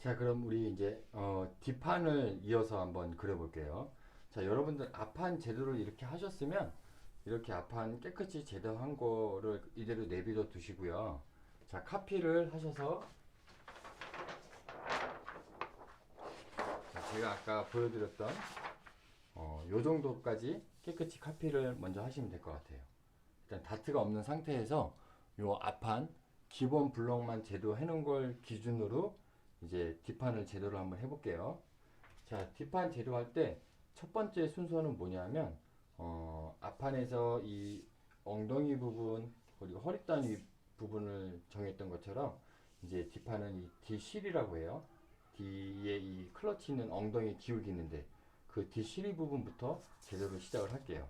자, 그럼 우리 이제 뒷판을 이어서 한번 그려볼게요. 자, 여러분들 앞판 제도를 이렇게 하셨으면 이렇게 앞판 깨끗이 제도한 거를 이대로 내비둬 두시고요. 자, 카피를 하셔서 자, 제가 아까 보여드렸던 요 정도까지 깨끗이 카피를 먼저 하시면 될 것 같아요. 일단 다트가 없는 상태에서 요 앞판 기본 블럭만 제도해 놓은 걸 기준으로 이제 뒷판을 제도를 한번 해볼게요. 자, 뒷판 제도할 때 첫 번째 순서는 뭐냐면 앞판에서 이 엉덩이 부분 그리고 허리단 부분을 정했던 것처럼 이제 뒷판은 이 D실이라고 해요. 뒤에 이 클러치 있는 엉덩이 기울기 있는데 그 D실이 부분부터 제도를 시작을 할게요.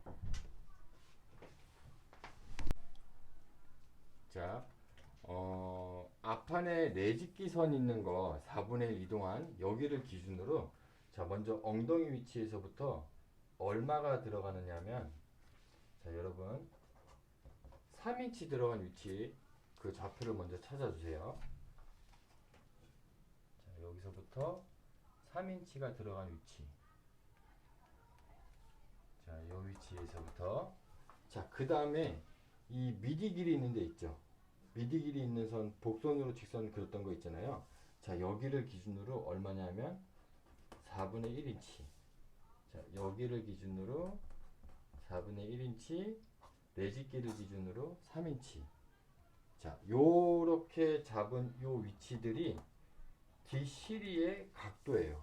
자, 앞판에 내직기선 있는 거 4분의 1 이동한 여기를 기준으로 자, 먼저 엉덩이 위치에서부터 얼마가 들어가느냐면 자, 여러분 3인치 들어간 위치 그 좌표를 먼저 찾아주세요. 자, 여기서부터 3인치가 들어간 위치. 자, 이 위치에서부터 자, 그 다음에 이 미디 길이 있는 데 있죠. 미디 길이 있는 선 복선으로 직선 그렸던 거 있잖아요. 자, 여기를 기준으로 얼마냐면 4분의 1인치. 자, 여기를 기준으로 4분의 1인치, 내직기를 기준으로 3인치. 자, 요렇게 잡은 요 위치들이 D시리의 각도예요.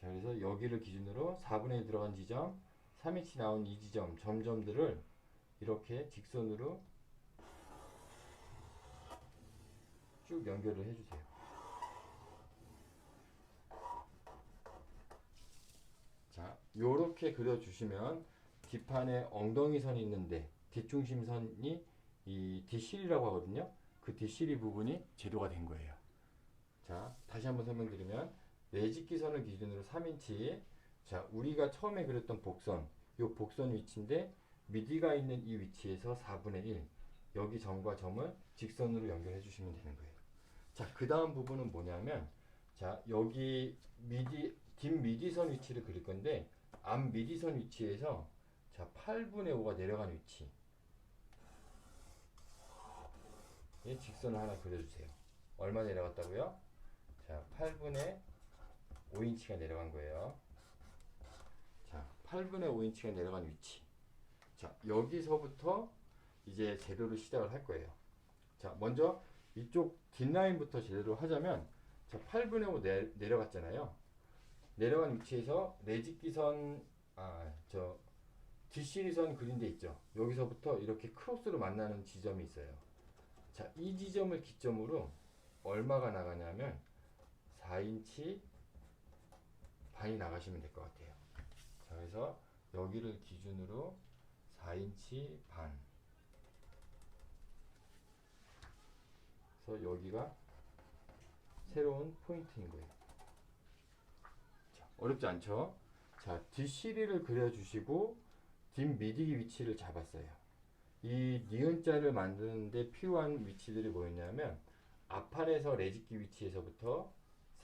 자, 그래서 여기를 기준으로 4분의 1 들어간 지점, 3인치 나온 이 지점, 점점들을 이렇게 직선으로 쭉 연결을 해주세요. 자, 요렇게 그려주시면 뒷판에 엉덩이 선이 있는데 뒷중심선이 이 D실이라고 하거든요. 그 D실이 부분이 제도가 된 거예요. 자, 다시 한번 설명드리면 내직기선을 기준으로 3인치. 자, 우리가 처음에 그렸던 복선, 요 복선 위치인데 미디가 있는 이 위치에서 4분의 1 여기 점과 점을 직선으로 연결해 주시면 되는 거예요. 자, 그 다음 부분은 뭐냐면 자, 여기 뒷 미디선 위치를 그릴 건데 앞 미디선 위치에서 자, 8분의 5가 내려간 위치 이 직선을 하나 그려주세요. 얼마 내려갔다고요? 자, 8분의 5인치가 내려간 거예요. 자, 8분의 5인치가 내려간 위치. 자, 여기서부터 이제 제도를 시작을 할 거예요. 자, 먼저 이쪽 뒷라인부터 제대로 하자면 자, 8분의 5 내려갔잖아요. 내려간 위치에서 내직기선 뒷시리선 그린 데 있죠. 여기서부터 이렇게 크로스로 만나는 지점이 있어요. 자, 이 지점을 기점으로 얼마가 나가냐면 4인치 반이 나가시면 될 것 같아요. 자, 그래서 여기를 기준으로 4인치 반. 그래서 여기가 새로운 포인트인 거예요. 자, 어렵지 않죠? 자, 뒷시리를 그려주시고 뒷 미디 위치를 잡았어요. 이 니은자를 만드는데 필요한 위치들이 뭐였냐면 앞판에서 레직기 위치에서부터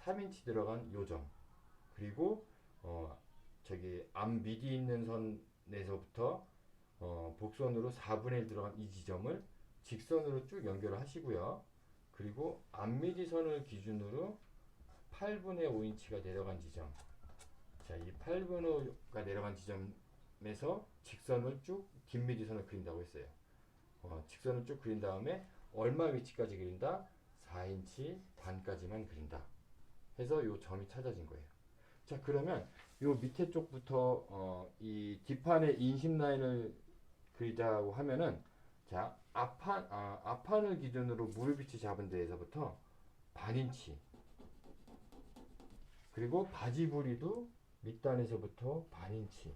3인치 들어간 요점 그리고 저기 앞 미디 있는 선에서부터 복선으로 4분의 1 들어간 이 지점을 직선으로 쭉 연결을 하시고요. 그리고 앞 미디 선을 기준으로 8분의 5인치가 내려간 지점. 자, 이 8분의 5가 내려간 지점에서 직선을 쭉 뒷미디선을 그린다고 했어요. 직선을 쭉 그린 다음에 얼마 위치까지 그린다? 4인치 반까지만 그린다. 해서 요 점이 찾아진 거예요. 자, 그러면 요 밑에 쪽부터 이 뒷판의 인심 라인을 그리자고 하면은 자, 앞판을 기준으로 무릎 위치 잡은 데에서부터 반인치 그리고 바지 부리도 밑단에서부터 반인치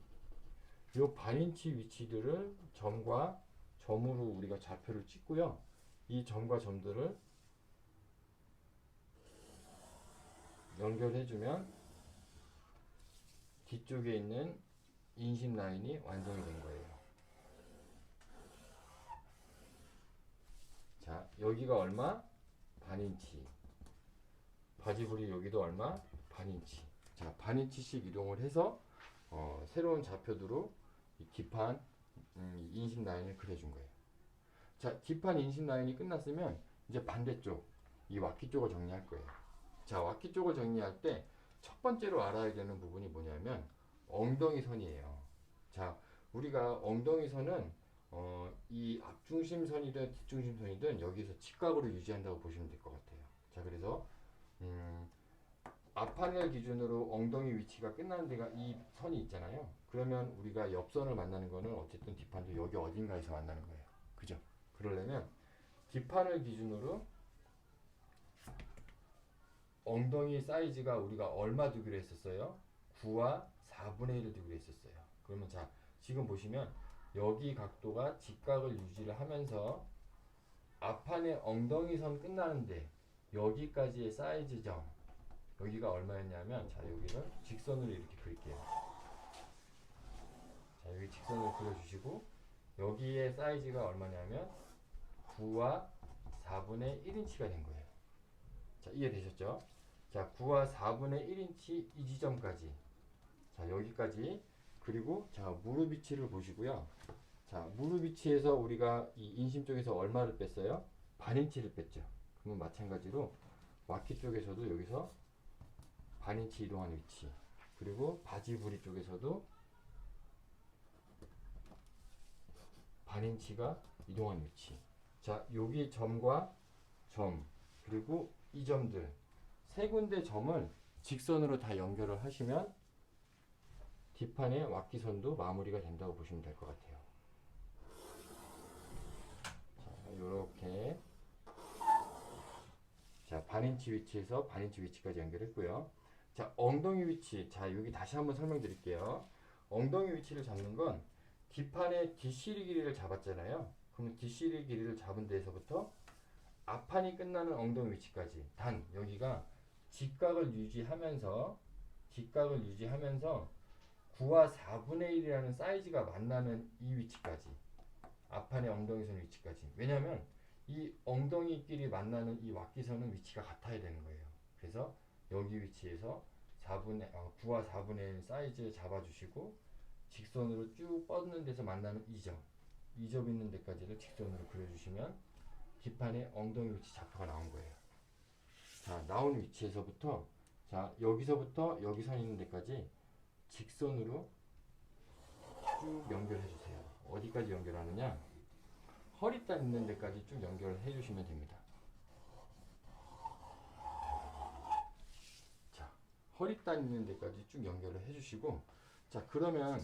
요 반인치 위치들을 점과 점으로 우리가 좌표를 찍고요. 이 점과 점들을 연결해주면 뒤쪽에 있는 인심 라인이 완성이 된 거예요. 자, 여기가 얼마? 반인치. 바지 불이 여기도 얼마? 반인치. 자, 반인치씩 이동을 해서 새로운 좌표도로 이 뒷판 인심 라인을 그려준 거예요. 자, 뒷판 인심 라인이 끝났으면 이제 반대쪽 이 와키 쪽을 정리할 거예요. 자, 와키 쪽을 정리할 때 첫 번째로 알아야 되는 부분이 뭐냐면 엉덩이 선이에요. 자, 우리가 엉덩이 선은 이 앞중심선이든 뒷중심선이든 여기서 직각으로 유지한다고 보시면 될 것 같아요. 자, 그래서 앞판을 기준으로 엉덩이 위치가 끝나는 데가 이 선이 있잖아요. 그러면 우리가 옆선을 만나는 거는 어쨌든 뒷판도 여기 어딘가에서 만나는 거예요. 그죠? 그러려면 뒷판을 기준으로 엉덩이 사이즈가 우리가 얼마 두기로 했었어요? 9와 4분의 1을 두기로 했었어요. 그러면 자, 지금 보시면 여기 각도가 직각을 유지를 하면서 앞판의 엉덩이 선 끝나는데 여기까지의 사이즈 점 여기가 얼마였냐면 자, 여기를 직선으로 이렇게 그릴게요. 자, 여기 직선으로 그려주시고 여기의 사이즈가 얼마냐면 9와 4분의 1인치가 된 거예요. 자, 이해되셨죠? 자, 9와 4분의 1인치 이 지점까지 자, 여기까지 그리고 자, 무릎 위치를 보시고요. 자, 무릎 위치에서 우리가 이 인심 쪽에서 얼마를 뺐어요? 반인치를 뺐죠. 그러면 마찬가지로 와키 쪽에서도 여기서 반인치 이동하는 위치 그리고 바지 부리 쪽에서도 반인치가 이동하는 위치. 자, 여기 점과 점 그리고 이 점들 세 군데 점을 직선으로 다 연결을 하시면 뒷판의 와키선도 마무리가 된다고 보시면 될 것 같아요. 자, 요렇게 자, 반인치 위치에서 반인치 위치까지 연결했고요. 자, 엉덩이 위치. 자, 여기 다시 한번 설명드릴게요. 엉덩이 위치를 잡는 건 뒷판의 뒷시리 길이를 잡았잖아요. 그럼 뒷시리 길이를 잡은 데에서부터 앞판이 끝나는 엉덩이 위치까지 단 여기가 직각을 유지하면서 9와 4분의 1이라는 사이즈가 만나는 이 위치까지 앞판의 엉덩이선 위치까지 왜냐하면 이 엉덩이끼리 만나는 이 와키선은 위치가 같아야 되는 거예요. 그래서 여기 위치에서 9와 4분의 1 사이즈 잡아주시고 직선으로 쭉 뻗는 데서 만나는 이 점 있는 데까지를 직선으로 그려주시면 뒷판의 엉덩이 위치 좌표가 나온 거예요. 자, 나온 위치에서부터 자, 여기서부터 여기 선 있는 데까지 직선으로 쭉 연결해 주세요. 어디까지 연결하느냐? 허리단 있는 데까지 쭉 연결해 주시면 됩니다. 자, 허리단 있는 데까지 쭉 연결을 해 주시고 자, 그러면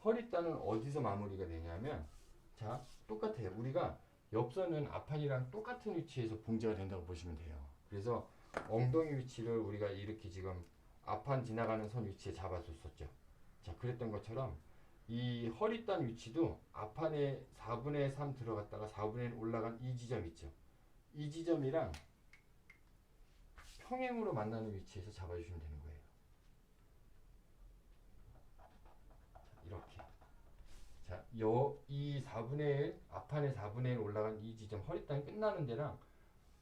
허리단은 어디서 마무리가 되냐면 자, 똑같아요. 우리가 옆선은 앞판이랑 똑같은 위치에서 봉제가 된다고 보시면 돼요. 그래서 엉덩이 위치를 우리가 이렇게 지금 앞판 지나가는 선 위치에 잡아줬었죠. 자, 그랬던 것처럼 이 허리단 위치도 앞판에 4분의 3 들어갔다가 4분의 1 올라간 이 지점 있죠. 이 지점이랑 평행으로 만나는 위치에서 잡아주시면 되는 거예요. 이렇게. 자, 이 4분의 1, 앞판에 4분의 1 올라간 이 지점 허리단 끝나는 데랑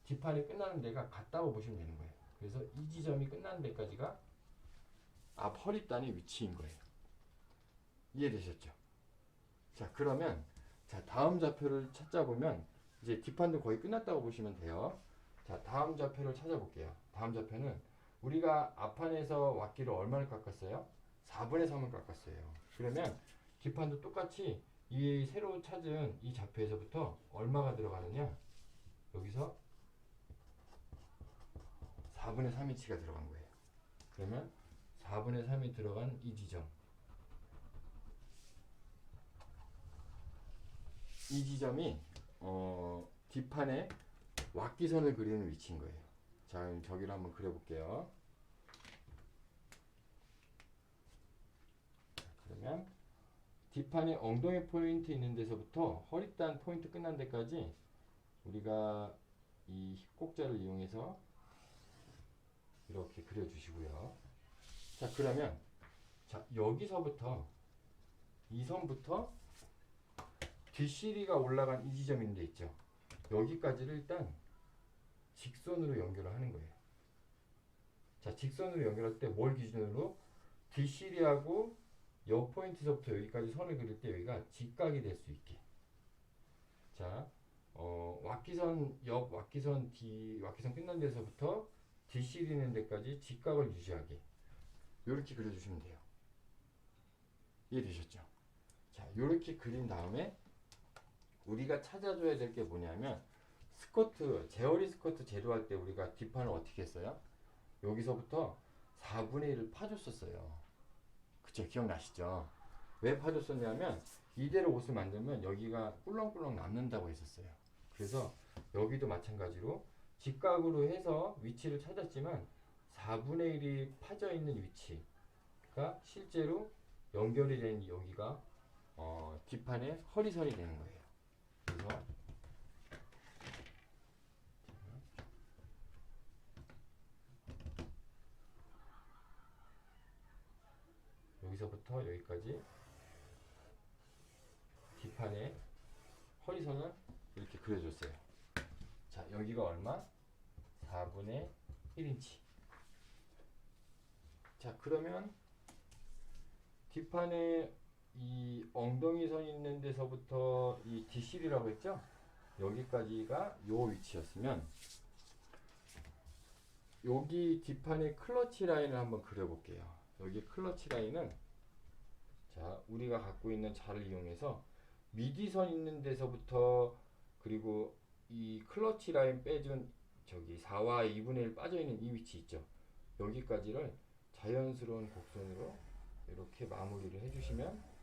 뒷판이 끝나는 데가 같다고 보시면 되는 거예요. 그래서 이 지점이 끝나는 데까지가 앞 허리단의 위치인 거예요. 이해되셨죠? 자, 그러면 자, 다음 좌표를 찾아보면 이제 뒷판도 거의 끝났다고 보시면 돼요. 자, 다음 좌표를 찾아볼게요. 다음 좌표는 우리가 앞판에서 와키를 얼마를 깎았어요? 4분의 3을 깎았어요. 그러면 뒷판도 똑같이 이 새로 찾은 이 좌표에서부터 얼마가 들어가느냐? 여기서 4분의 3인치가 들어간 거예요. 그러면 4분의 3이 들어간 이 지점 이 지점이 뒷판에 왁기선을 그리는 위치인 거예요. 자, 그럼 저기를 한번 그려볼게요. 그러면 뒷판에 엉덩이 포인트 있는 데서부터 허리단 포인트 끝난 데까지 우리가 이 힙곡자를 이용해서 이렇게 그려주시고요. 자, 그러면 자, 여기서부터 이 선부터 뒷시리가 올라간 이 지점 있는 데 있죠. 여기까지를 일단 직선으로 연결을 하는 거예요. 자, 직선으로 연결할 때 뭘 기준으로? DCD하고 여 포인트서부터 여기까지 선을 그릴 때 여기가 직각이 될 수 있게. 자, 왁기선 끝난 데서부터 DCD 있는 데까지 직각을 유지하게. 이렇게 그려주시면 돼요. 이해되셨죠? 자, 이렇게 그린 다음에 우리가 찾아줘야 될 게 뭐냐면 제어리 스쿼트 제도할 때 우리가 뒷판을 어떻게 했어요? 여기서부터 4분의 1을 파줬었어요. 그쵸? 기억나시죠? 왜 파줬었냐면 이대로 옷을 만들면 여기가 꿀렁꿀렁 남는다고 했었어요. 그래서 여기도 마찬가지로 직각으로 해서 위치를 찾았지만 4분의 1이 파져 있는 위치가 실제로 연결이 된 여기가 뒷판의 허리선이 되는 거예요. 그래서 여기서부터 여기까지 뒷판의 허리선을 이렇게 그려줬어요. 자, 여기가 얼마? 4분의 1인치. 자, 그러면 뒷판에 이 엉덩이선 있는 데서부터 이 DC라고 했죠? 여기까지가 요 위치였으면 여기 뒷판에 클러치 라인을 한번 그려볼게요. 여기 클러치 라인은 자, 우리가 갖고 있는 자를 이용해서 미디선 있는 데서부터 그리고 이 클러치 라인 빼준 저기 4와 2분의 1 빠져있는 이 위치 있죠? 여기까지를 자연스러운 곡선으로 이렇게 마무리를 해주시면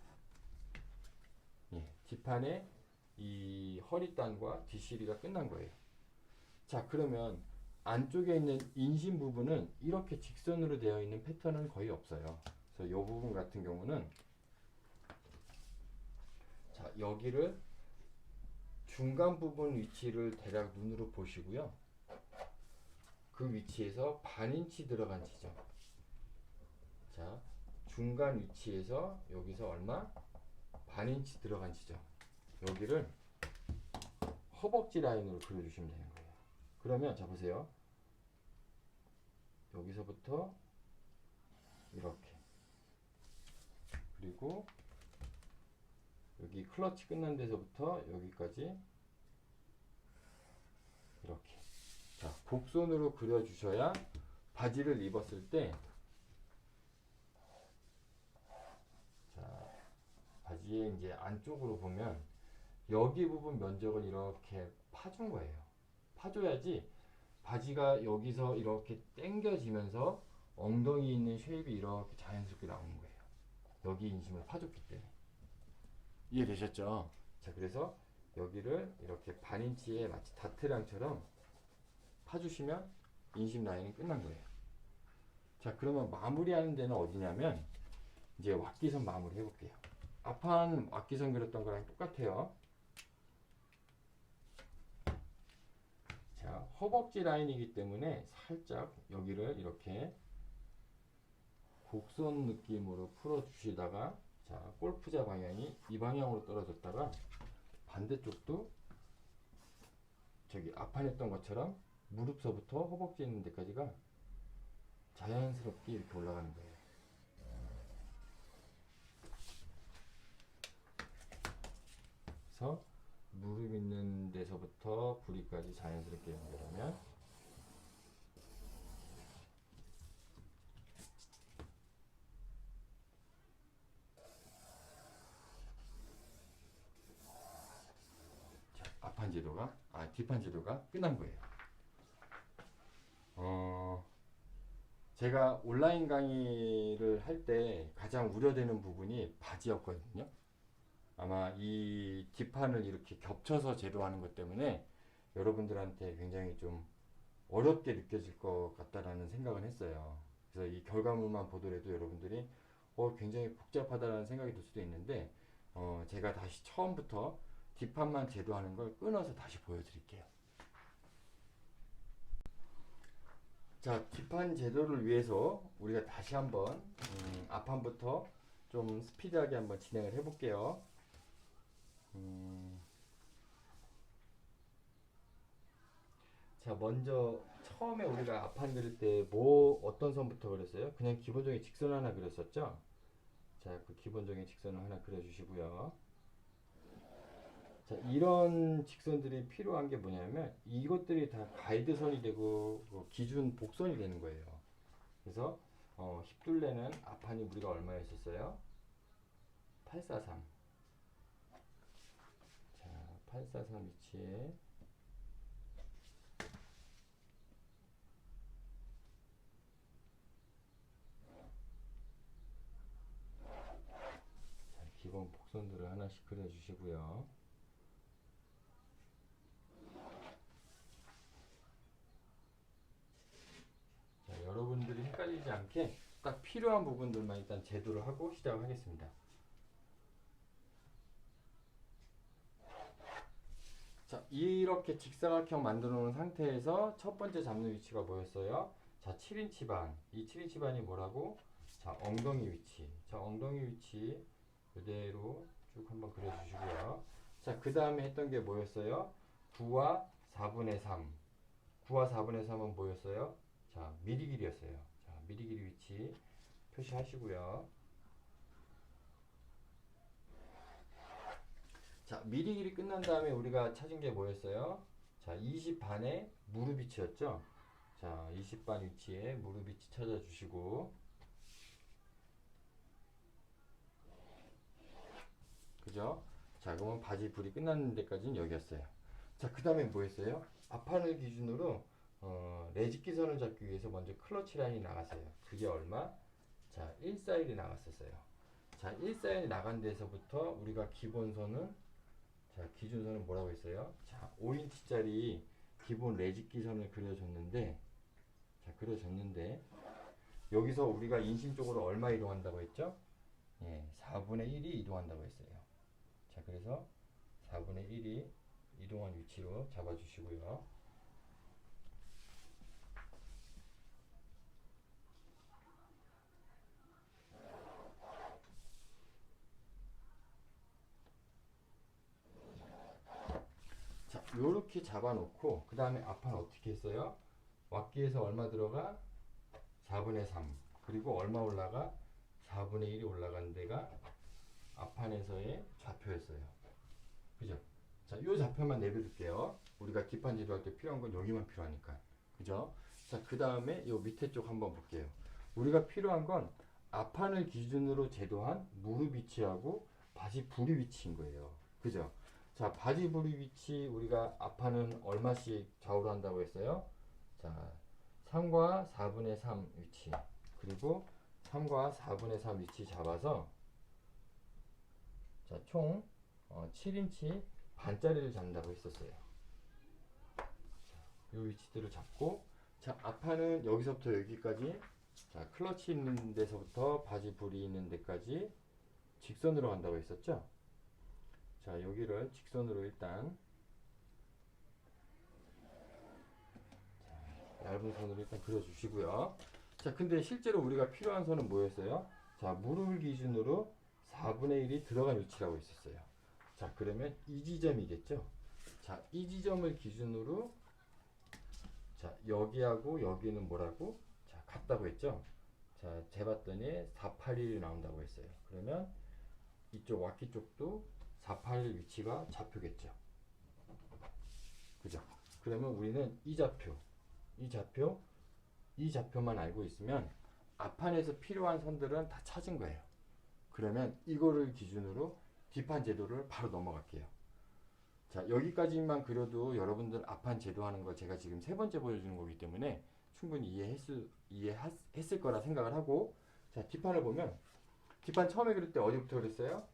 예, 뒷판에 이 허리단과 뒷시리가 끝난 거예요. 자, 그러면 안쪽에 있는 인심 부분은 이렇게 직선으로 되어 있는 패턴은 거의 없어요. 그래서 이 부분 같은 경우는 자, 여기를 중간 부분 위치를 대략 눈으로 보시고요. 그 위치에서 반인치 들어간 지점. 자, 중간 위치에서 여기서 얼마? 반인치 들어간 지점. 여기를 허벅지 라인으로 그려주시면 되는 거예요. 그러면 자 보세요. 여기서부터 이렇게 그리고 여기 클러치 끝난 데서부터 여기까지 이렇게 자, 곡선으로 그려주셔야 바지를 입었을 때 자, 바지의 이제 안쪽으로 보면 여기 부분 면적을 이렇게 파준 거예요. 파줘야지 바지가 여기서 이렇게 당겨지면서 엉덩이 있는 쉐입이 이렇게 자연스럽게 나오는 거예요. 여기 인심을 파줬기 때문에. 이해되셨죠? 자, 그래서 여기를 이렇게 반인치에 마치 다트랑처럼 파주시면 인심 라인이 끝난 거예요. 자, 그러면 마무리하는 데는 어디냐면 이제 왁기선 마무리 해볼게요. 앞판 왁기선 그렸던 거랑 똑같아요. 자, 허벅지 라인이기 때문에 살짝 여기를 이렇게 곡선 느낌으로 풀어주시다가 자, 골프자 방향이 이 방향으로 떨어졌다가 반대쪽도 저기 앞판 했던 것처럼 무릎서부터 허벅지 있는 데까지가 자연스럽게 이렇게 올라가는 거예요. 그래서 무릎 있는 데서부터 부리까지 자연스럽게 연결하면 자, 앞판 제도가 뒷판 제도가 끝난 거예요. 제가 온라인 강의를 할 때 가장 우려되는 부분이 바지였거든요. 아마 이 뒷판을 이렇게 겹쳐서 제도하는 것 때문에 여러분들한테 굉장히 좀 어렵게 느껴질 것 같다라는 생각을 했어요. 그래서 이 결과물만 보더라도 여러분들이 굉장히 복잡하다라는 생각이 들 수도 있는데 제가 다시 처음부터 뒷판만 제도하는 걸 끊어서 다시 보여드릴게요. 자, 뒷판 제도를 위해서 우리가 다시 한번 앞판부터 좀 스피드하게 한번 진행을 해볼게요. 자, 먼저 처음에 우리가 앞판 그릴 때 뭐 어떤 선부터 그렸어요? 그냥 기본적인 직선 하나 그렸었죠? 자, 그 기본적인 직선을 하나 그려주시고요. 자, 이런 직선들이 필요한 게 뭐냐면 이것들이 다 가이드선이 되고 기준 복선이 되는 거예요. 그래서 힙둘레는 앞판이 우리가 얼마였었어요? 843. 자, 843 위치에 자, 기본 복선들을 하나씩 그려주시고요. 자, 여러분들이 헷갈리지 않게 딱 필요한 부분들만 일단 제도를 하고 시작을 하겠습니다. 자, 이렇게 직사각형 만들어 놓은 상태에서 첫 번째 잡는 위치가 뭐였어요? 자, 7인치 반. 이 7인치 반이 뭐라고? 자, 엉덩이 위치. 자, 엉덩이 위치 그대로 쭉 한번 그려주시고요. 자, 그 다음에 했던 게 뭐였어요? 9와 4분의 3. 9와 4분의 3은 뭐였어요? 자, 미리 길이였어요. 자, 미리 길이 위치 표시하시고요. 자, 미리 길이 끝난 다음에 우리가 찾은 게 뭐였어요? 자, 20반에 무릎 위치였죠? 자, 20반 위치에 무릎 위치 찾아주시고, 그죠? 자, 그러면 바지 불이 끝났는 데까지는 여기였어요. 자, 그 다음에 뭐 했어요? 앞판을 기준으로 레짓기선을 잡기 위해서 먼저 클러치 라인이 나갔어요. 그게 얼마? 자, 141이 나갔었어요. 자, 141이 나간 데서부터 우리가 기본선은 자, 기준선은 뭐라고 했어요? 자, 5인치짜리 기본 레짓기선을 그려줬는데, 자, 그려줬는데, 여기서 우리가 인심 쪽으로 얼마 이동한다고 했죠? 예, 4분의 1이 이동한다고 했어요. 자, 그래서 4분의 1이 이동한 위치로 잡아주시고요. 자, 요렇게 잡아놓고, 그 다음에 앞판 어떻게 했어요? 왁기에서 얼마 들어가? 4분의 3. 그리고 얼마 올라가? 4분의 1이 올라간 데가 앞판에서의 좌표였어요. 그죠? 자, 요 좌표만 내려둘게요. 우리가 뒷판 지도할 때 필요한 건 여기만 필요하니까. 그죠? 자, 그 다음에 요 밑에 쪽 한번 볼게요. 우리가 필요한 건 앞판을 기준으로 제도한 무릎 위치하고 바지 부리 위치인 거예요. 그죠? 자, 바지 부리 위치 우리가 앞판은 얼마씩 좌우로 한다고 했어요? 자, 3과 4분의 3 위치. 그리고 3과 4분의 3 위치 잡아서 자, 총 7인치 반짜리를 잡는다고 했었어요. 이 위치들을 잡고 자, 앞판은 여기서부터 여기까지 자, 클러치 있는 데서부터 바지 불이 있는 데까지 직선으로 간다고 했었죠. 자, 여기를 직선으로 일단 자, 얇은 선으로 일단 그려주시고요. 자, 근데 실제로 우리가 필요한 선은 뭐였어요? 자, 무릎을 기준으로 4분의 1이 들어간 위치라고 있었어요. 자, 그러면 이 지점이겠죠? 자, 이 지점을 기준으로 자, 여기하고 여기는 뭐라고? 자, 같다고 했죠? 자, 재봤더니 481이 나온다고 했어요. 그러면 이쪽 왁기 쪽도 481 위치가 좌표겠죠. 그죠? 그러면 우리는 이 좌표, 이 좌표, 이 좌표만 알고 있으면 앞판에서 필요한 선들은 다 찾은 거예요. 그러면 이거를 기준으로 뒷판 제도를 바로 넘어갈게요. 자, 여기까지만 그려도 여러분들 앞판 제도하는 거 제가 지금 세 번째 보여주는 거기 때문에 충분히 이해했을 거라 생각을 하고 자, 뒷판을 보면 뒷판 처음에 그릴 때 어디부터 그랬어요?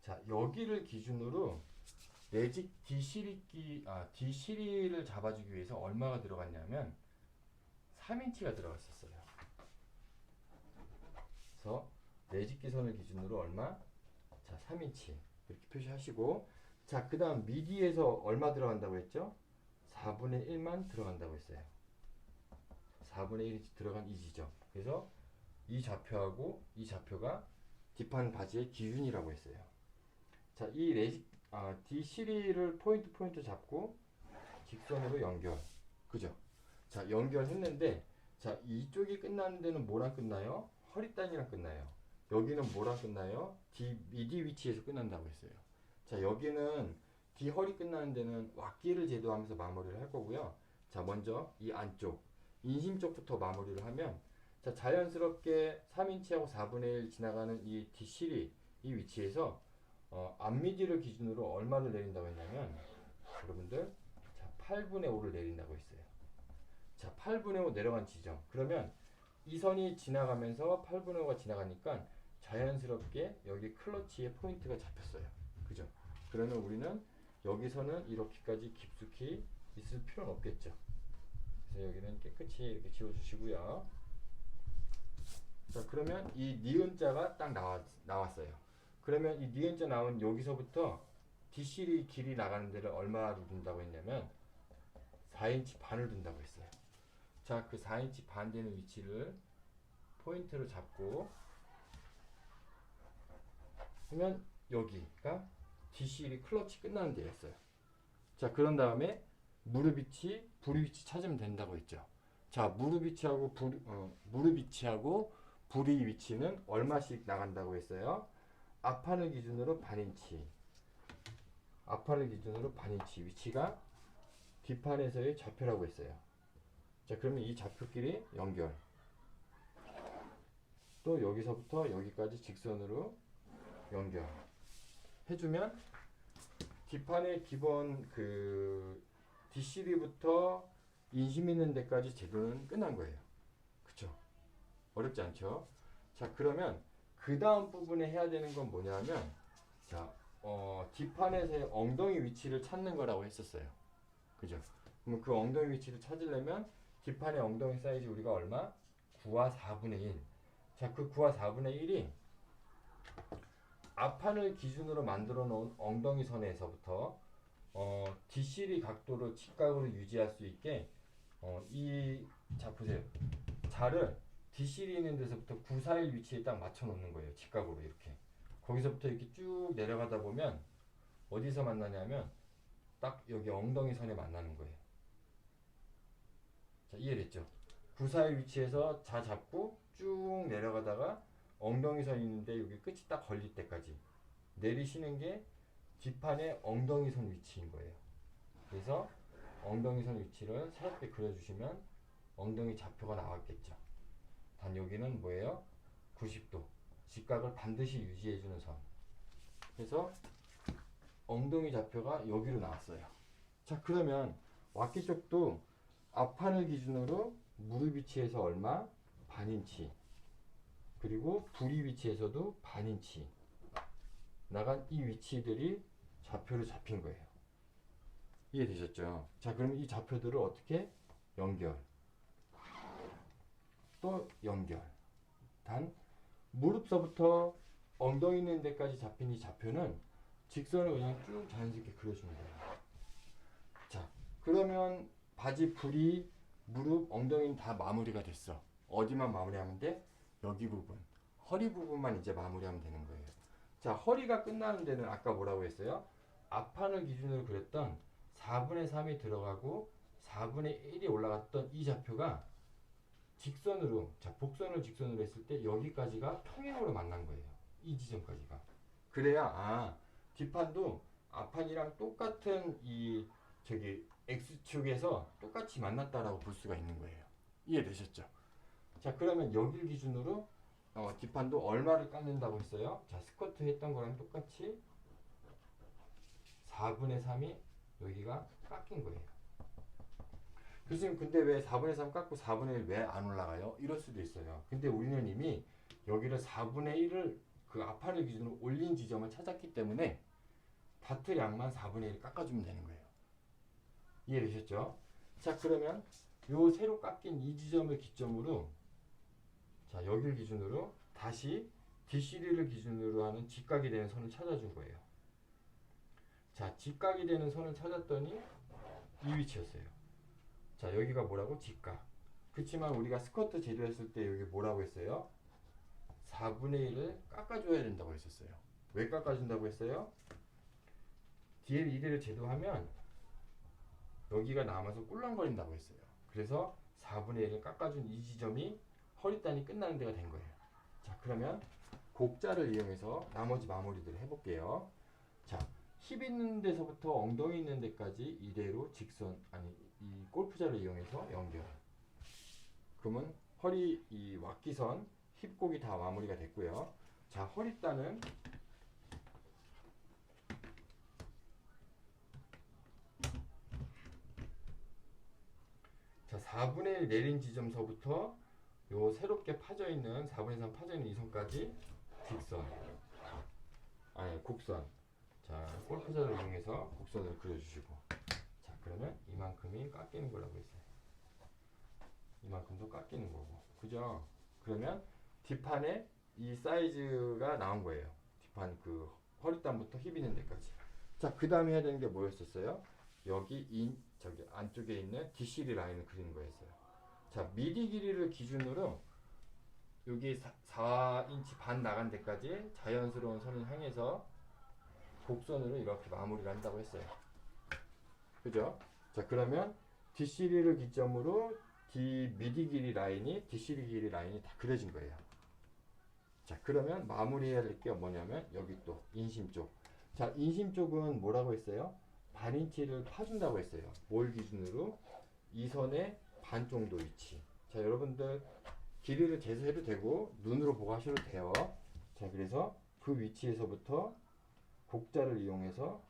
자, 여기를 기준으로 레짓 D 잡아주기 위해서 얼마가 들어갔냐면 3인치가 들어갔었어요. 그래서 레짓 기선을 기준으로 얼마? 자, 3인치 이렇게 표시하시고 자, 그 다음 미디에서 얼마 들어간다고 했죠? 4분의 1만 들어간다고 했어요. 4분의 1이 들어간 이 지점. 그래서 이 좌표하고 이 좌표가 뒷판 바지의 기준이라고 했어요. 자, 이 D 시리를 포인트 잡고 직선으로 연결. 그죠? 자, 연결했는데 자, 이쪽이 끝나는 데는 뭐랑 끝나요? 허리단이랑 끝나요. 여기는 뭐랑 끝나요? D 미디 위치에서 끝난다고 했어요. 자, 여기는 D 허리 끝나는 데는 왁기를 제도하면서 마무리를 할 거고요. 자, 먼저 이 안쪽 인심 쪽부터 마무리를 하면 자, 자연스럽게 3인치하고 4분의 1 지나가는 이 D 실이 이 위치에서 앞미디를 기준으로 얼마를 내린다고 했냐면 여러분들 자, 8분의 5를 내린다고 했어요. 자, 8분의 5 내려간 지점. 그러면 이 선이 지나가면서 8분의 5가 지나가니까 자연스럽게 여기 클러치에 포인트가 잡혔어요. 그죠? 그러면 우리는 여기서는 이렇게까지 깊숙이 있을 필요는 없겠죠. 그래서 여기는 깨끗이 이렇게 지워주시고요. 자, 그러면 이 니은자가 딱 나왔어요. 그러면 이 니은자 나온 여기서부터 D실이 길이 나가는 데를 얼마로 둔다고 했냐면 4인치 반을 둔다고 했어요. 자, 그 4인치 반 되는 위치를 포인트로 잡고 그러면 여기가 D실이 클러치 끝나는 데였어요. 자, 그런 다음에 무릎 위치, 부리 위치 찾으면 된다고 했죠. 자, 무릎 위치하고 부리 위치는 얼마씩 나간다고 했어요? 앞판을 기준으로 반인치, 앞판을 기준으로 반인치 위치가 뒷판에서의 좌표라고 했어요. 자, 그러면 이 좌표끼리 연결. 또 여기서부터 여기까지 직선으로 연결 해주면 뒷판의 기본 그 DCB부터 인심 있는 데까지 제도는 끝난 거예요. 그쵸? 어렵지 않죠? 자, 그러면 그 다음 부분에 해야 되는 건 뭐냐면 자, 뒷판에서의 엉덩이 위치를 찾는 거라고 했었어요. 그죠? 그럼 그 엉덩이 위치를 찾으려면 뒷판의 엉덩이 사이즈 우리가 얼마? 9와 4분의 1. 자, 그 9와 4분의 1이 앞판을 기준으로 만들어 놓은 엉덩이 선에서부터 뒷실이 각도를 직각으로 유지할 수 있게 자, 보세요. 자를 뒷실이 있는 데서부터 9, 4, 1 위치에 딱 맞춰 놓는 거예요. 직각으로 이렇게. 거기서부터 이렇게 쭉 내려가다 보면 어디서 만나냐면 딱 여기 엉덩이 선에 만나는 거예요. 자, 이해됐죠? 9, 4, 1 위치에서 자 잡고 쭉 내려가다가 엉덩이 선 있는데 여기 끝이 딱 걸릴 때까지 내리시는 게 뒷판의 엉덩이 선 위치인 거예요. 그래서 엉덩이 선 위치를 새롭게 그려주시면 엉덩이 좌표가 나왔겠죠. 단 여기는 뭐예요? 90도. 직각을 반드시 유지해주는 선. 그래서 엉덩이 좌표가 여기로 나왔어요. 자, 그러면 왁기 쪽도 앞판을 기준으로 무릎 위치에서 얼마? 반인치. 그리고 부리 위치에서도 반인치. 나간 이 위치들이 좌표로 잡힌 거예요. 이해되셨죠? 자, 그럼 이 좌표들을 어떻게 연결? 또 연결. 단 무릎서부터 엉덩이 있는 데까지 잡힌 이 좌표는 직선을 그냥 쭉 자연스럽게 그려주면 돼요. 자, 그러면 바지, 부리, 무릎, 엉덩이는 다 마무리가 됐어. 어디만 마무리하면 돼? 여기 부분, 허리 부분만 이제 마무리하면 되는 거예요. 자, 허리가 끝나는 데는 아까 뭐라고 했어요? 앞판을 기준으로 그렸던 4분의 3이 들어가고 4분의 1이 올라갔던 이 좌표가 직선으로, 자, 복선을 직선으로 했을 때 여기까지가 평행으로 만난 거예요. 이 지점까지가. 그래야 뒷판도 앞판이랑 똑같은 이 저기 X축에서 똑같이 만났다라고 볼 수가 있는 거예요. 이해되셨죠? 자, 그러면 여기를 기준으로 뒷판도 얼마를 깎는다고 했어요? 자, 스쿼트 했던 거랑 똑같이 4분의 3이 여기가 깎인 거예요. 교수님, 근데 왜 4분의 3 깎고 4분의 1 왜 안 올라가요? 이럴 수도 있어요. 근데 우리는 이미 여기를 4분의 1을 그 앞판을 기준으로 올린 지점을 찾았기 때문에 다트 양만 4분의 1 깎아주면 되는 거예요. 이해되셨죠? 자, 그러면 요 새로 깎인 이 지점을 기점으로 자, 여기를 기준으로 다시 DCD를 기준으로 하는 직각이 되는 선을 찾아준 거예요. 자, 직각이 되는 선을 찾았더니 이 위치였어요. 자, 여기가 뭐라고? 직각. 그렇지만 우리가 스쿼트 제도했을 때 여기 뭐라고 했어요? 4분의 1을 깎아줘야 된다고 했었어요. 왜 깎아준다고 했어요? DL 2대를 제도하면 여기가 남아서 꿀렁거린다고 했어요. 그래서 4분의 1을 깎아준 이 지점이 허리단이 끝나는 데가 된 거예요. 자, 그러면 곡자를 이용해서 나머지 마무리들을 해볼게요. 자, 힙 있는 데서부터 엉덩이 있는 데까지 이대로 직선, 아니 이 골프자를 이용해서 연결. 그러면 허리 이 왁기선 힙곡이 다 마무리가 됐고요. 자, 허리단은 자, 4분의 1 내린 지점서부터 요 새롭게 파져 있는 4분의 3 파져 있는 이 선까지 직선, 아니 곡선. 자, 골프자를 이용해서 곡선을 그려주시고, 자, 그러면 이만큼이 깎이는 거라고 했어요. 이만큼도 깎이는 거고, 그죠? 그러면 뒷판에 이 사이즈가 나온 거예요. 뒷판 그 허리단부터 힙 있는 데까지. 자, 그 다음에 해야 되는 게 뭐였었어요? 여기 저기 안쪽에 있는 DCD 라인을 그리는 거였어요. 자, 미디 길이를 기준으로 여기 4인치 반 나간 데까지 자연스러운 선을 향해서 곡선으로 이렇게 마무리를 한다고 했어요. 그죠? 자, 그러면 DCD를 기점으로 미디 길이 라인이 DCD 길이 라인이 다 그려진 거예요. 자, 그러면 마무리해야 될 게 뭐냐면 여기 또 인심 쪽. 자, 인심 쪽은 뭐라고 했어요? 반인치를 파준다고 했어요. 뭘 기준으로? 이 선의 반 정도 위치. 자, 여러분들 길이를 재서해도 되고 눈으로 보고 하셔도 돼요. 자, 그래서 그 위치에서부터 곡자를 이용해서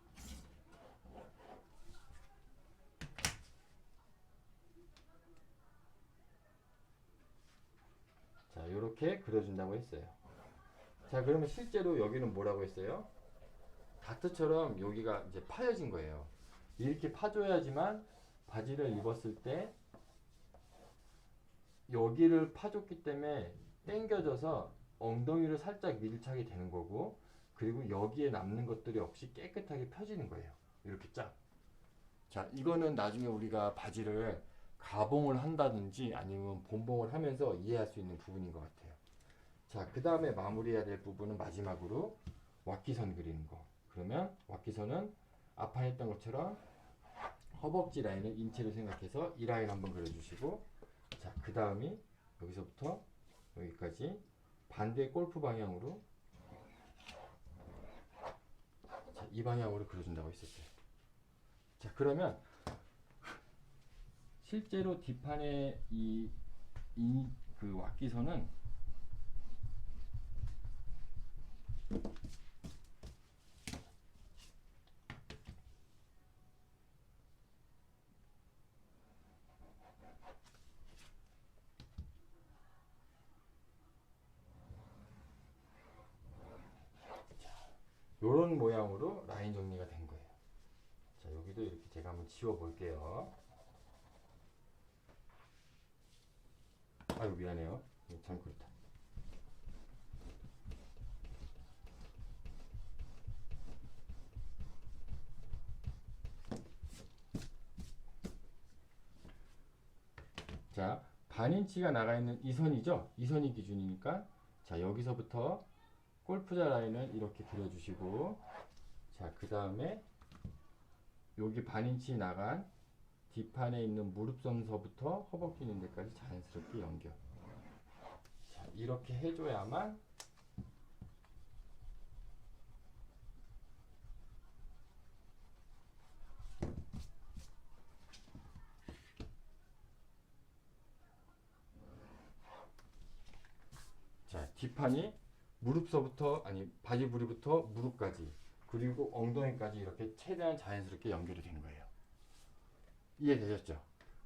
자, 요렇게 그려준다고 했어요. 자, 그러면 실제로 여기는 뭐라고 했어요? 다트처럼 여기가 이제 파여진 거예요. 이렇게 파줘야지만 바지를 입었을 때 여기를 파줬기 때문에 당겨져서 엉덩이를 살짝 밀착이 되는 거고, 그리고 여기에 남는 것들이 없이 깨끗하게 펴지는 거예요. 이렇게 쫙. 자, 이거는 나중에 우리가 바지를 가봉을 한다든지 아니면 본봉을 하면서 이해할 수 있는 부분인 것 같아요. 자, 그 다음에 마무리해야 될 부분은 마지막으로 왁기선 그리는 거. 그러면 왁기선은 아까 했던 것처럼 허벅지 라인을 인체로 생각해서 이 라인 한번 그려주시고, 자, 그 다음이 여기서부터 여기까지 반대 골프 방향으로, 자, 이 방향으로 그려준다고 했었어요. 자, 그러면 실제로 뒷판에 그 왁기선은 요런 모양으로 라인 정리가 된 거예요. 자, 여기도 이렇게 제가 한번 지워 볼게요. 아유, 미안해요. 참 그렇다. 자, 반인치가 나가 있는 이 선이죠? 이 선이 기준이니까, 자, 여기서부터 골프자 라인을 이렇게 그려주시고, 자, 그 다음에 여기 반인치 나간 뒷판에 있는 무릎선서부터 허벅지 있는 데까지 자연스럽게 연결. 자, 이렇게 해줘야만 자, 뒷판이 무릎서부터, 아니 바지 부리부터 무릎까지, 그리고 엉덩이까지 이렇게 최대한 자연스럽게 연결이 된 거예요. 이해되셨죠?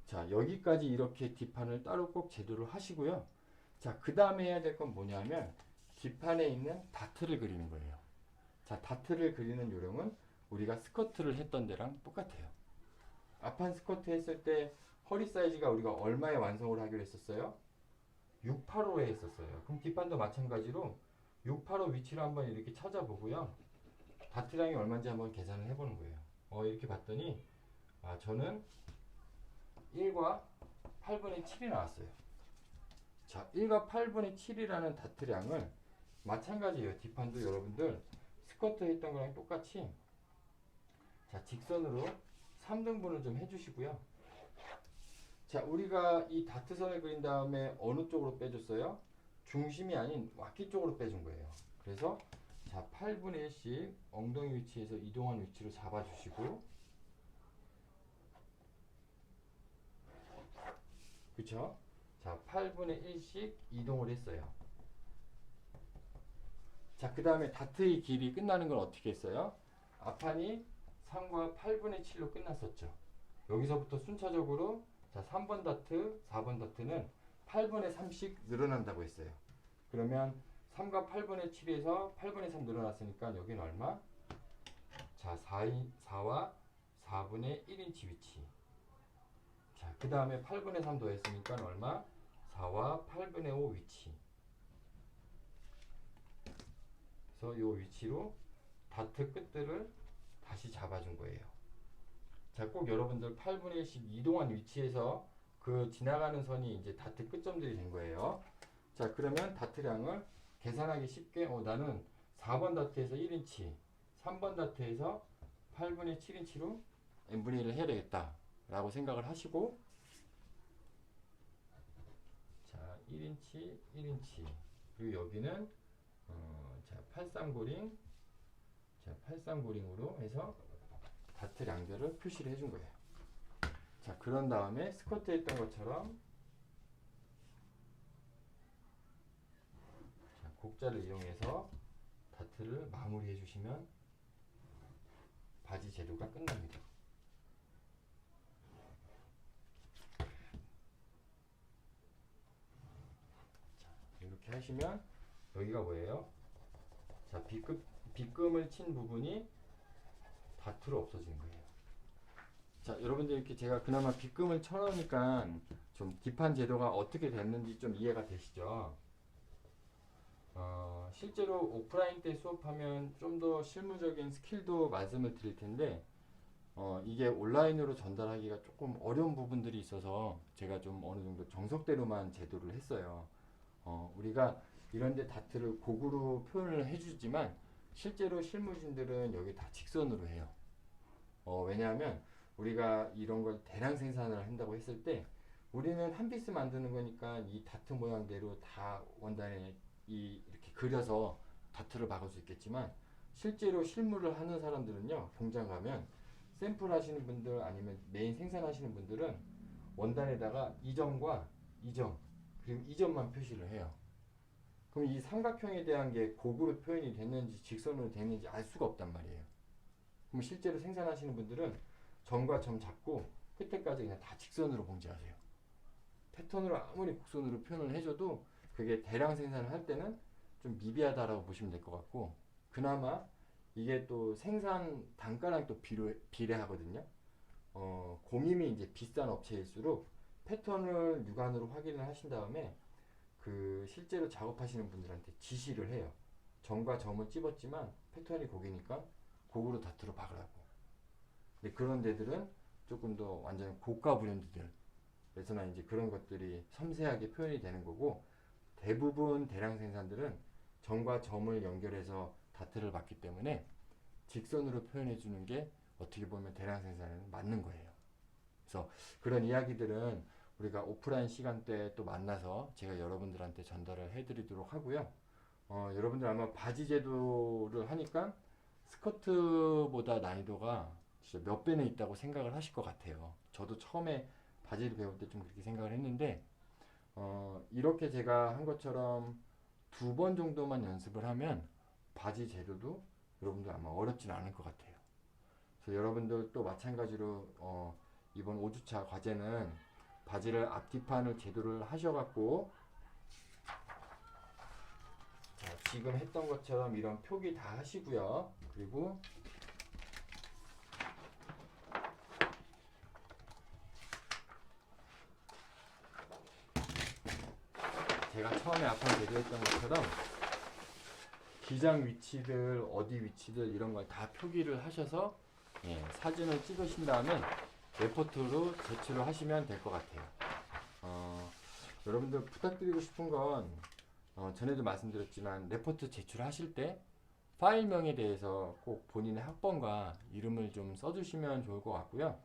자, 여기까지 이렇게 뒷판을 따로 꼭 제대로 하시고요. 자, 그 다음에 해야 될 건 뭐냐면 뒷판에 있는 다트를 그리는 거예요. 자, 다트를 그리는 요령은 우리가 스커트를 했던 데랑 똑같아요. 앞판 스커트 했을 때 허리 사이즈가 우리가 얼마에 완성을 하기로 했었어요? 685에 했었어요. 그럼 뒷판도 마찬가지로 685 위치를 한번 이렇게 찾아보고요. 다트량이 얼마인지 한번 계산을 해보는 거예요. 이렇게 봤더니 저는 1과 8분의 7이 나왔어요. 자, 1과 8분의 7이라는 다트량을 마찬가지예요. 뒷판도 여러분들 스커트 했던 거랑 똑같이, 자, 직선으로 3등분을 좀 해주시고요. 자, 우리가 이 다트선을 그린 다음에 어느 쪽으로 빼줬어요? 중심이 아닌 와키 쪽으로 빼준 거예요. 그래서 자, 8분의 1씩 엉덩이 위치에서 이동한 위치로 잡아주시고, 그쵸? 자, 8분의 1씩 이동을 했어요. 자, 그 다음에 다트의 길이 끝나는 건 어떻게 했어요? 앞판이 3과 8분의 7로 끝났었죠. 여기서부터 순차적으로 자, 3번 다트, 4번 다트는 8분의 3씩 늘어난다고 했어요. 그러면 3과 8분의 7에서 8분의 3 늘어났으니까 여기는 얼마? 자, 4와 4분의 1인치 위치. 자, 그 다음에 8분의 3 더했으니까 얼마? 4와 8분의 5 위치. 그래서 이 위치로 다트 끝들을 다시 잡아준 거예요. 자, 꼭 여러분들 8분의 1씩 이동한 위치에서 그 지나가는 선이 이제 다트 끝점들이 된 거예요. 자, 그러면 다트량을 계산하기 쉽게 나는 4번 다트에서 1인치, 3번 다트에서 8분의 7인치로 n분의 1을 해야 되겠다 라고 생각을 하시고, 자, 1인치, 1인치, 그리고 여기는 자, 83고링, 자, 83고링으로 해서 다트량들을 표시를 해준 거예요. 자, 그런 다음에 스쿼트 했던 것처럼 자, 곡자를 이용해서 다트를 마무리해 주시면 바지 재료가 끝납니다. 자, 이렇게 하시면 여기가 뭐예요? 자, 빗금을 친 부분이 다트로 없어지는 거예요. 자, 여러분들 이렇게 제가 그나마 빗금을 쳐놓으니까 좀 딥한 제도가 어떻게 됐는지 좀 이해가 되시죠? 실제로 오프라인 때 수업하면 좀 더 실무적인 스킬도 말씀을 드릴 텐데, 이게 온라인으로 전달하기가 조금 어려운 부분들이 있어서 제가 좀 어느 정도 정석대로만 제도를 했어요. 우리가 이런데 다트를 곡으로 표현을 해주지만 실제로 실무진들은 여기 다 직선으로 해요. 왜냐하면 우리가 이런 걸 대량 생산을 한다고 했을 때 우리는 한 피스 만드는 거니까 이 다트 모양대로 다 원단에 이렇게 그려서 다트를 박을 수 있겠지만, 실제로 실무를 하는 사람들은요, 공장 가면 샘플 하시는 분들 아니면 메인 생산하시는 분들은 원단에다가 이 점과 이 점, 그리고 이 점만 표시를 해요. 그럼 이 삼각형에 대한 게 곡으로 표현이 됐는지 직선으로 됐는지 알 수가 없단 말이에요. 그럼 실제로 생산하시는 분들은 점과 점 잡고 끝에까지 그냥 다 직선으로 봉제하세요. 패턴으로 아무리 곡선으로 표현을 해줘도 그게 대량 생산을 할 때는 좀 미비하다라고 보시면 될 것 같고, 그나마 이게 또 생산 단가랑 또 비례하거든요. 고밈이 이제 비싼 업체일수록 패턴을 육안으로 확인을 하신 다음에 그 실제로 작업하시는 분들한테 지시를 해요. 점과 점을 찝었지만 패턴이 곡이니까 곡으로 다트로 박으라고. 근데 그런 데들은 조금 더 완전 고가 브랜드들, 그래서나 이제 그런 것들이 섬세하게 표현이 되는 거고, 대부분 대량 생산들은 점과 점을 연결해서 다트를 박기 때문에 직선으로 표현해 주는 게 어떻게 보면 대량 생산에는 맞는 거예요. 그래서 그런 이야기들은 우리가 오프라인 시간대에 또 만나서 제가 여러분들한테 전달을 해드리도록 하고요. 여러분들 아마 바지 제도를 하니까 스커트보다 난이도가 진짜 몇 배는 있다고 생각을 하실 것 같아요. 저도 처음에 바지를 배울 때 좀 그렇게 생각을 했는데, 이렇게 제가 한 것처럼 2번 정도만 연습을 하면 바지 제도도 여러분들 아마 어렵진 않을 것 같아요. 그래서 여러분들 또 마찬가지로 이번 5주차 과제는 바지를 앞뒤판을 제도를 하셔갖고, 자, 지금 했던 것처럼 이런 표기 다 하시고요. 그리고 제가 처음에 앞판 제도했던 것처럼 기장 위치들, 어디 위치들 이런 걸 다 표기를 하셔서 사진을 찍으신 다음에 레포트로 제출을 하시면 될 것 같아요. 여러분들 부탁드리고 싶은 건 전에도 말씀드렸지만 레포트 제출하실 때 파일명에 대해서 꼭 본인의 학번과 이름을 좀 써주시면 좋을 것 같고요.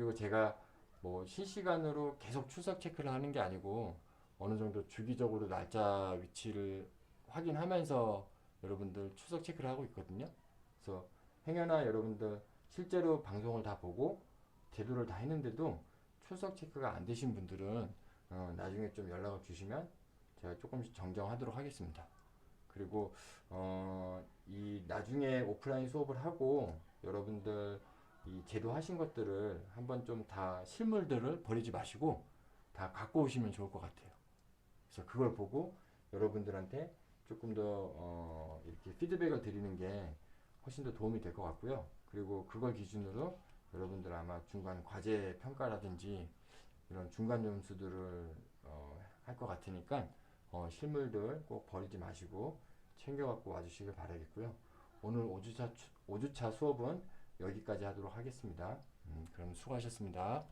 그리고 제가 뭐 실시간으로 계속 출석 체크를 하는 게 아니고 어느 정도 주기적으로 날짜 위치를 확인하면서 여러분들 출석 체크를 하고 있거든요. 그래서 행여나 여러분들 실제로 방송을 다 보고 제도를 다 했는데도 출석 체크가 안 되신 분들은 나중에 좀 연락을 주시면 제가 조금씩 정정하도록 하겠습니다. 그리고 이 나중에 오프라인 수업을 하고 여러분들 이 제도 하신 것들을 한번 좀 다 실물들을 버리지 마시고 다 갖고 오시면 좋을 것 같아요. 그래서 그걸 보고 여러분들한테 조금 더 이렇게 피드백을 드리는 게 훨씬 더 도움이 될 것 같고요. 그리고 그걸 기준으로 여러분들 아마 중간 과제 평가라든지 이런 중간 점수들을 할 것 같으니까 실물들 꼭 버리지 마시고 챙겨 갖고 와주시길 바라겠고요. 오늘 5주차 수업은 여기까지 하도록 하겠습니다. 그럼 수고하셨습니다.